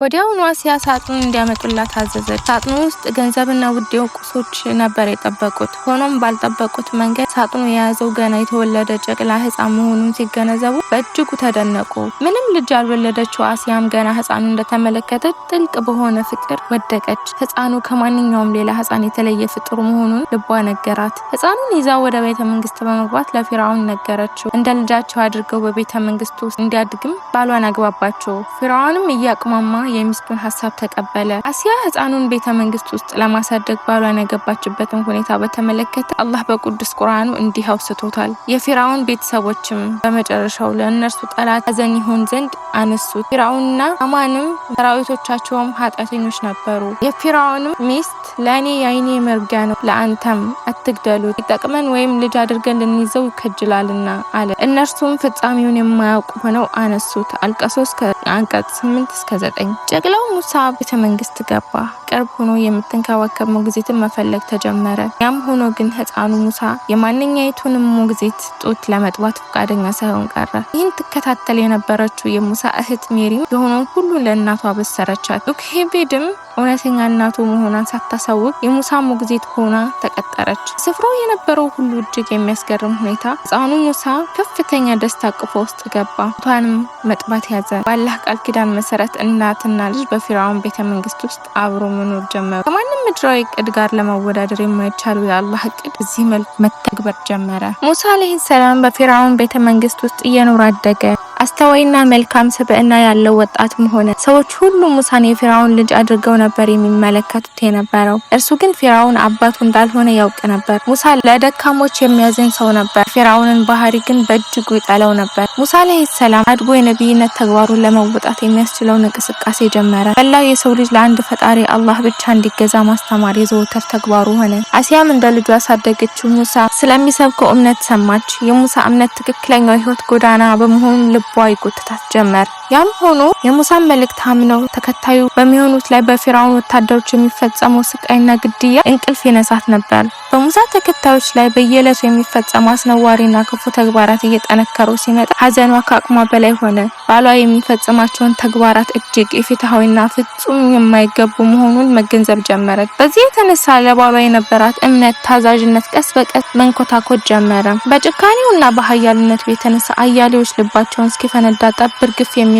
ወዲያውኑ አሲያ ሳጥኑን እንዲያመጡላት አዘዘች። ሳጥኑ ውስጥ ገንዘብና ውድ ቁሶች ነበር የጠበቁት። ሆኖም ባልጠበቁት መንገድ ሳጥኑ የያዘው ገና የተወለደ ጨቅላ ሕፃን መሆኑን ሲገነዘቡ በእጅጉ ተደነቁ። ምንም ልጅ ያልወለደችው አሲያም ገና ሕፃኑን እንደተመለከተች ጥልቅ በሆነ ፍቅር ወደቀች። ሕፃኑ ከማንኛውም ሌላ ሕፃን የተለየ ፍጡር መሆኑን ልቧ ነገራት። ሕፃኑን ይዛ ወደ ቤተ መንግስት በመግባት ለፊርዓውን ነገረችው። እንደ ልጃቸው አድርገው በቤተ መንግስቱ ውስጥ እንዲያድግም ባሏን አግባባቸው። ፊርዓውንም እያቅማማ የሚስቱን ሐሳብ ተቀበለ። አሲያ ሕፃኑን ቤተ መንግስት ውስጥ ለማሳደግ ባሏን ያገባችበትን ሁኔታ በተመለከተ አላህ በቅዱስ ቁርአኑ እንዲህ አውስቶታል። የፊርዓውን ቤተሰቦችም በመጨረሻው ለእነርሱ ጠላት ሐዘን ይሆን ዘንድ አነሱት። ፊርዓውንና አማንም ሰራዊቶቻቸውም ኃጢአተኞች ነበሩ። የፊርዓውንም ሚስት ለእኔ የአይኔ መርጊያ ነው፣ ለአንተም አትግደሉት፣ ይጠቅመን ወይም ልጅ አድርገን ልንይዘው ይከጅላልና አለ። እነርሱም ፍጻሜውን የማያውቁ ሆነው አነሱት። አልቀሶስ ከአንቀጽ 8-9። ጨቅላው ሙሳ ቤተ መንግስት ገባ። ቅርብ ሆኖ የምትንከባከብ ሞግዚትን መፈለግ ተጀመረ። ያም ሆኖ ግን ሕፃኑ ሙሳ የማንኛይቱንም ሞግዚት ጡት ለመጥባት ፈቃደኛ ሳይሆን ቀረ። ይህን ትከታተል የነበረችው የሙሳ እህት ሜሪም የሆነውን ሁሉ ለእናቷ በሰረቻት። ዮኬቤድም እውነተኛ እናቱ መሆኗን ሳታሳውቅ የሙሳ ሞግዚት ሆና ተቀጠረች። ስፍራው የነበረው ሁሉ እጅግ የሚያስገርም ሁኔታ ሕፃኑ ሙሳ ከፍተኛ ደስታ አቅፎ ውስጥ ገባ። ጡቷንም መጥባት ያዘ። ባላህ ቃል ኪዳን መሰረት እናትና ልጅ በፊርዓውን ቤተ መንግስት ውስጥ አብሮ መኖር ጀመሩ። ከማንም ምድራዊ እቅድ ጋር ለመወዳደር የማይቻሉ የአላህ እቅድ በዚህ መልኩ መተግበር ጀመረ። ሙሳ አለይሂ ሰላም በፊርዓውን ቤተ መንግስት ውስጥ እየኖረ አደገ። አስተዋይና መልካም ስብዕና ያለው ወጣትም ሆነ። ሰዎች ሁሉ ሙሳን የፊርዓውን ልጅ አድርገው ነበር የሚመለከቱት የነበረው። እርሱ ግን ፊርዓውን አባቱ እንዳልሆነ ያውቅ ነበር። ሙሳ ለደካሞች የሚያዝን ሰው ነበር። ፊርዓውንን ባህሪ ግን በእጅጉ ይጠላው ነበር። ሙሳ አለይሂ ሰላም አድጎ የነቢይነት ተግባሩን ለመወጣት የሚያስችለውን እንቅስቃሴ ጀመረ። መላው የሰው ልጅ ለአንድ ፈጣሪ አላህ ብቻ እንዲገዛ ማስተማር የዘወትር ተግባሩ ሆነ። አሲያም እንደ ልጁ ያሳደገችው ሙሳ ስለሚሰብከው እምነት ሰማች። የሙሳ እምነት ትክክለኛው የህይወት ጎዳና በመሆኑ ልቧ ይጎትታት ጀመር። ያም ሆኖ የሙሳን መልእክት አምነው ተከታዩ በሚሆኑት ላይ በፊርዓውን ወታደሮች የሚፈጸመው ስቃይና ግድያ እንቅልፍ ይነሳት ነበር። በሙሳ ተከታዮች ላይ በየዕለቱ የሚፈጸሙ አስነዋሪና ክፉ ተግባራት እየጠነከሩ ሲመጣ ሐዘኗ ከአቅሟ በላይ ሆነ። ባሏ የሚፈጽማቸውን ተግባራት እጅግ ኢፍትሐዊና ፍጹም የማይገቡ መሆኑን መገንዘብ ጀመረች። በዚህ የተነሳ ለባሏ የነበራት እምነት፣ ታዛዥነት ቀስ በቀስ መንኮታኮት ጀመረ። በጭካኔውና በኃያልነቱ የተነሳ አያሌዎች ልባቸውን እስኪፈነዳ ጠብር ግፍ የሚሉለት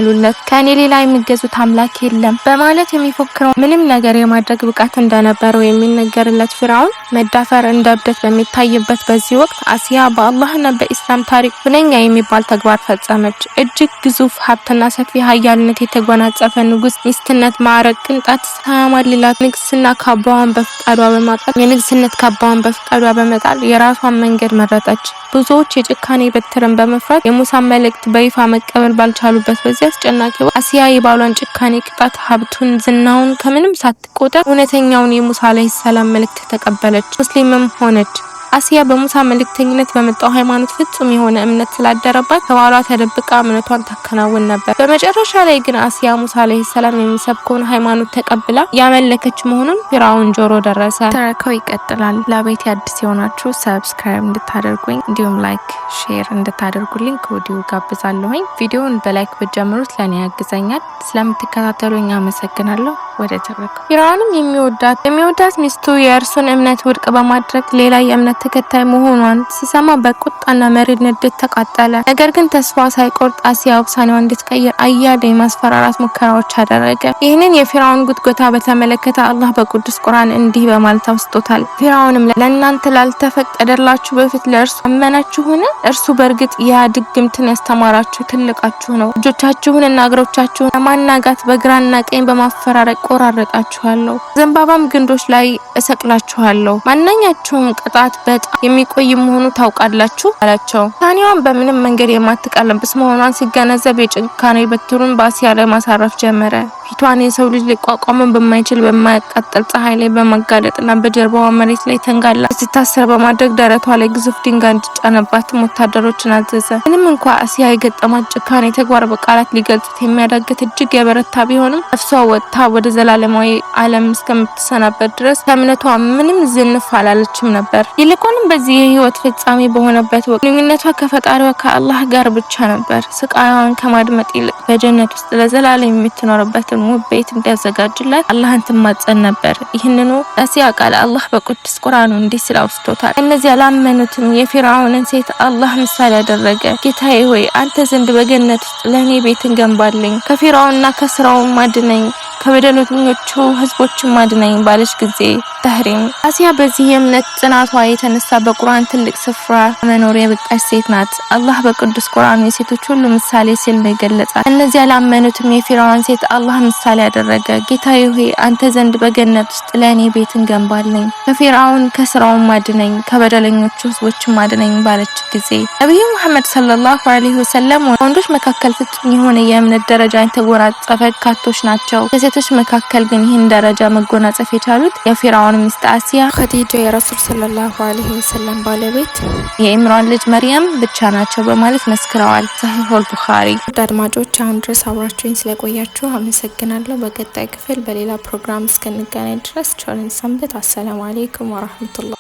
ከኔ ሌላ የሚገዙት አምላክ የለም በማለት የሚፎክረው ምንም ነገር የማድረግ ብቃት እንደነበረው የሚነገርለት ፊርዓውን መዳፈር እንደ እብደት በሚታይበት በዚህ ወቅት አሲያ በአላህና በኢስላም ታሪክ ሁነኛ የሚባል ተግባር ፈጸመች። እጅግ ግዙፍ ሀብትና ሰፊ ኃያልነት የተጎናጸፈ ንጉስ ሚስትነት ማዕረግ ቅንጣት ሳያማልላት ንግስና ካባዋን በፍቃዷ በማጣት የንግስነት ካባዋን በፍቃዷ በመጣል የራሷን መንገድ መረጠች። ብዙዎች የጭካኔ በትርን በመፍራት የሙሳን መልእክት በይፋ መቀበል ባልቻሉበት በዚህ አስጨናቂ አሲያ የባሏን ጭካኔ ቅጣት፣ ሀብቱን፣ ዝናውን ከምንም ሳትቆጠር እውነተኛውን የሙሳ አለይሂ ሰላም መልእክት ተቀበለች። ሙስሊምም ሆነች። አሲያ በሙሳ መልእክተኝነት በመጣው ሃይማኖት ፍጹም የሆነ እምነት ስላደረባት ከባሏ ተደብቃ እምነቷን ታከናውን ነበር። በመጨረሻ ላይ ግን አሲያ ሙሳ አለይሂ ሰላም የሚሰብከውን ሃይማኖት ተቀብላ ያመለከች መሆኑን ፊርዓውን ጆሮ ደረሰ። ተረካው ይቀጥላል። ለቤት አዲስ የሆናችሁ ሰብስክራይብ እንድታደርጉኝ እንዲሁም ላይክ፣ ሼር እንድታደርጉልኝ ከወዲሁ ጋብዛለሁኝ። ቪዲዮውን በላይክ ብትጀምሩት ለኔ ያግዘኛል። ስለምትከታተሉኝ አመሰግናለሁ። ወደ ተረካው ፊርዓውንም የሚወዳት ሚስቱ የእርሱን እምነት ውድቅ በማድረግ ሌላ የእምነት ተከታይ መሆኗን ሲሰማ በቁጣና መሪር ንዴት ተቃጠለ። ነገር ግን ተስፋ ሳይቆርጥ አሲያ ውሳኔዋን እንድትቀይር አያሌ የማስፈራራት ሙከራዎች አደረገ። ይህንን የፊርዓውን ጉትጎታ በተመለከተ አላህ በቅዱስ ቁርአን እንዲህ በማለት አውስቶታል። ፊርዓውንም ለእናንተ ላልተፈቀደላችሁ በፊት ለእርሱ አመናችሁን? እርሱ በእርግጥ ያ ድግምትን ያስተማራችሁ ትልቃችሁ ነው። እጆቻችሁንና እግሮቻችሁን ለማናጋት በግራና ቀኝ በማፈራረቅ ቆራረጣችኋለሁ፣ ዘንባባም ግንዶች ላይ እሰቅላችኋለሁ። ማንኛችሁም ቅጣት በጣም የሚቆይ መሆኑ ታውቃላችሁ አላቸው። ታኒዋን በምንም መንገድ የማትቀለብስ መሆኗን ሲገነዘብ የጭካኔ በትሩን በአሲያ ላይ ማሳረፍ ጀመረ። ፊቷን የሰው ልጅ ሊቋቋመን በማይችል በማያቃጥል ፀሐይ ላይ በማጋለጥና በጀርባዋ መሬት ላይ ተንጋላ ስታሰር በማድረግ ደረቷ ላይ ግዙፍ ድንጋይ እንዲጫነባትም ወታደሮችን አዘዘ። ምንም እንኳ አሲያ የገጠማት ጭካኔ ተግባር በቃላት ሊገልጹት የሚያዳግት እጅግ የበረታ ቢሆንም ነፍሷ ወጥታ ወደ ከዘላለማዊ ዓለም እስከምትሰናበት ድረስ ከእምነቷ ምንም ዝንፍ አላለችም ነበር። ይልቁንም በዚህ የህይወት ፍጻሜ በሆነበት ወቅት ግንኙነቷ ከፈጣሪዋ ከአላህ ጋር ብቻ ነበር። ስቃይዋን ከማድመጥ ይልቅ በጀነት ውስጥ ለዘላለም የምትኖርበትን ውብ ቤት እንዲያዘጋጅላት አላህን ትማጸን ነበር። ይህንኑ አሲያ ቃል አላህ በቅዱስ ቁርአኑ እንዲህ ሲል አውስቶታል። እነዚያ ላመኑትም የፊርዓውንን ሴት አላህ ምሳሌ ያደረገ፣ ጌታዬ ሆይ አንተ ዘንድ በገነት ውስጥ ለእኔ ቤትን ገንባልኝ፣ ከፊርዓውንና ከስራውም አድነኝ፣ ከበደለኞቹ ህዝቦችም አድነኝ ባለች ጊዜ ተህሪም አሲያ በዚህ የእምነት ጽናቷ የተነሳ በቁርአን ትልቅ ስፍራ መኖር የበቃች ሴት ናት። አላህ በቅዱስ ቁርአኑ የሴቶች ሁሉ ምሳሌ ሲል ነው የገለጻት። እነዚያ ላመኑትም የፊርዓውን ሴት አላህ ምሳሌ ያደረገ፣ ጌታዬ ሆይ አንተ ዘንድ በገነት ውስጥ ለእኔ ቤትን ገንባልኝ፣ ከፊርዓውን ከስራውም አድነኝ፣ ከበደለኞቹ ህዝቦችም አድነኝ ባለች ጊዜ ነብዩ መሐመድ ሰለላሁ ዐለይሂ ወሰለም ወንዶች መካከል ፍጹም የሆነ የእምነት ደረጃ የተጎናጸፈ ካቶች ናቸው። ከሴቶች መካከል ግን ይህን ደረጃ መጎናጸፍ የቻሉት የፊርዓውን ሚስት አሲያ፣ ኸዲጃ የረሱል ሰለላሁ ዐለይሂ ወሰለም ባለቤት የኢምራን ልጅ መርየም ብቻ ናቸው በማለት መስክረዋል። ሰሂሁል ቡኻሪ። አድማጮች አሁን ድረስ አብራችሁኝ ስለቆያችሁ አመሰግናለሁ። በቀጣይ ክፍል በሌላ ፕሮግራም እስከንገናኝ ድረስ ቸርን ሰንብት። አሰላሙ አለይኩም ወራህመቱላህ።